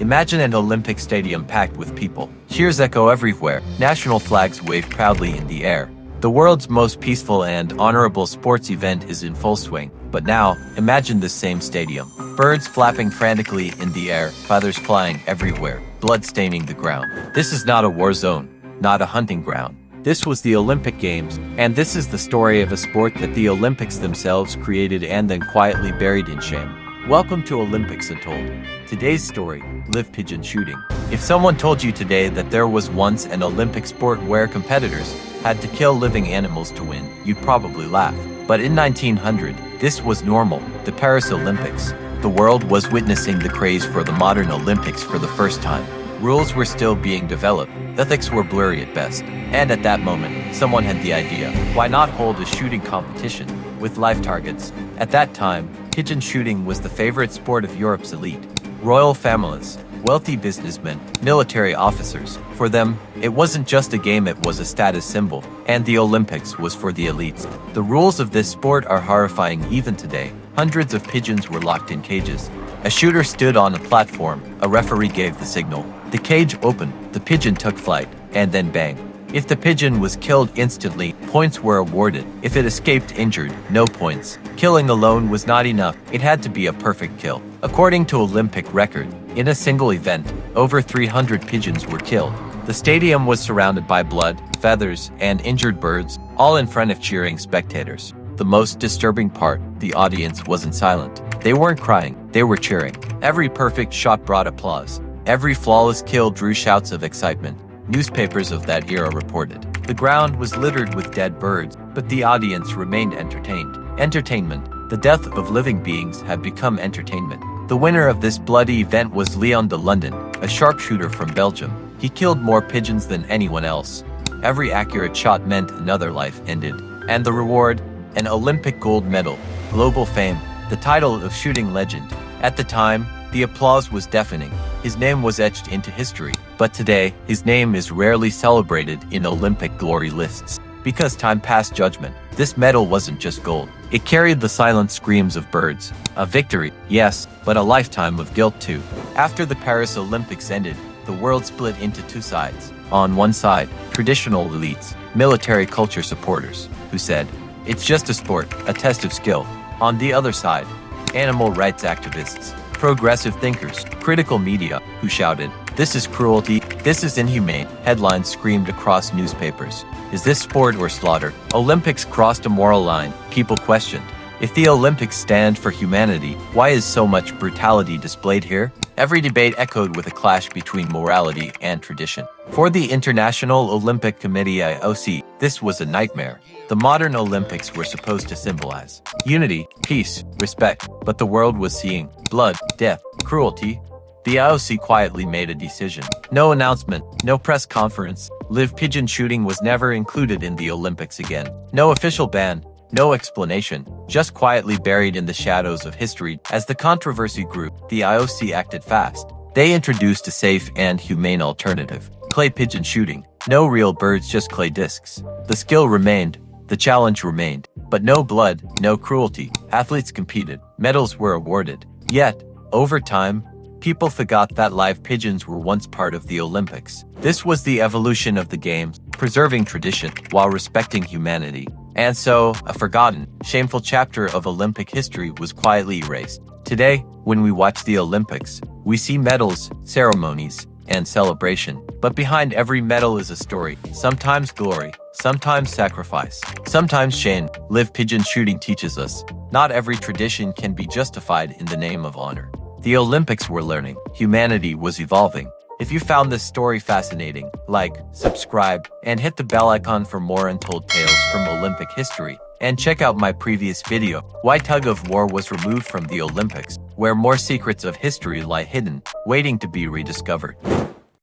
Imagine an Olympic stadium packed with people. Cheers echo everywhere. National flags wave proudly in the air. The world's most peaceful and honorable sports event is in full swing. But now, imagine this same stadium. Birds flapping frantically in the air, feathers flying everywhere, blood staining the ground. This is not a war zone, not a hunting ground. This was the Olympic Games, and this is the story of a sport that the Olympics themselves created and then quietly buried in shame. Welcome to Olympics Untold. Today's story, live pigeon shooting. If someone told you today that there was once an Olympic sport where competitors had to kill living animals to win, you'd probably laugh. But in 1900, this was normal, the Paris Olympics. The world was witnessing the craze for the modern Olympics for the first time. Rules were still being developed, ethics were blurry at best. And at that moment, someone had the idea, why not hold a shooting competition with live targets? At that time, pigeon shooting was the favorite sport of Europe's elite. Royal families, wealthy businessmen, military officers. For them, it wasn't just a game, it was a status symbol. And the Olympics was for the elites. The rules of this sport are horrifying even today. Hundreds of pigeons were locked in cages. A shooter stood on a platform, a referee gave the signal. The cage opened, the pigeon took flight, and then bang. If the pigeon was killed instantly, points were awarded. If it escaped injured, no points. Killing alone was not enough, it had to be a perfect kill. According to Olympic record, in a single event, over 300 pigeons were killed. The stadium was surrounded by blood, feathers, and injured birds, all in front of cheering spectators. The most disturbing part, the audience wasn't silent. They weren't crying, they were cheering. Every perfect shot brought applause. Every flawless kill drew shouts of excitement. Newspapers of that era reported. The ground was littered with dead birds, but the audience remained entertained. Entertainment. The death of living beings had become entertainment. The winner of this bloody event was Leon de London, a sharpshooter from Belgium. He killed more pigeons than anyone else. Every accurate shot meant another life ended. And the reward? An Olympic gold medal, global fame, the title of shooting legend. At the time, the applause was deafening. His name was etched into history. But today, his name is rarely celebrated in Olympic glory lists. Because time passed judgment, this medal wasn't just gold. It carried the silent screams of birds. A victory, yes, but a lifetime of guilt too. After the Paris Olympics ended, the world split into two sides. On one side, traditional elites, military culture supporters, who said, it's just a sport, a test of skill. On the other side, animal rights activists, progressive thinkers, critical media, who shouted, this is cruelty, this is inhumane. Headlines screamed across newspapers. Is this sport or slaughter? Olympics crossed a moral line. People questioned, if the Olympics stand for humanity, why is so much brutality displayed here? Every debate echoed with a clash between morality and tradition. For the International Olympic Committee (IOC), this was a nightmare. The modern Olympics were supposed to symbolize unity, peace, respect, but the world was seeing blood, death, cruelty. The IOC quietly made a decision. No announcement, no press conference. Live pigeon shooting was never included in the Olympics again. No official ban, no explanation, just quietly buried in the shadows of history. As the controversy grew, the IOC acted fast. They introduced a safe and humane alternative. Clay pigeon shooting. No real birds, just clay discs. The skill remained. The challenge remained. But no blood, no cruelty. Athletes competed. Medals were awarded. Yet, over time, people forgot that live pigeons were once part of the Olympics. This was the evolution of the games, preserving tradition while respecting humanity. And so, a forgotten, shameful chapter of Olympic history was quietly erased. Today, when we watch the Olympics, we see medals, ceremonies, and celebration. But behind every medal is a story, sometimes glory, sometimes sacrifice, sometimes shame. Live pigeon shooting teaches us, not every tradition can be justified in the name of honor. The Olympics were learning, humanity was evolving. If you found this story fascinating, like, subscribe, and hit the bell icon for more untold tales from Olympic history. And check out my previous video, why tug of war was removed from the Olympics, where more secrets of history lie hidden, waiting to be rediscovered.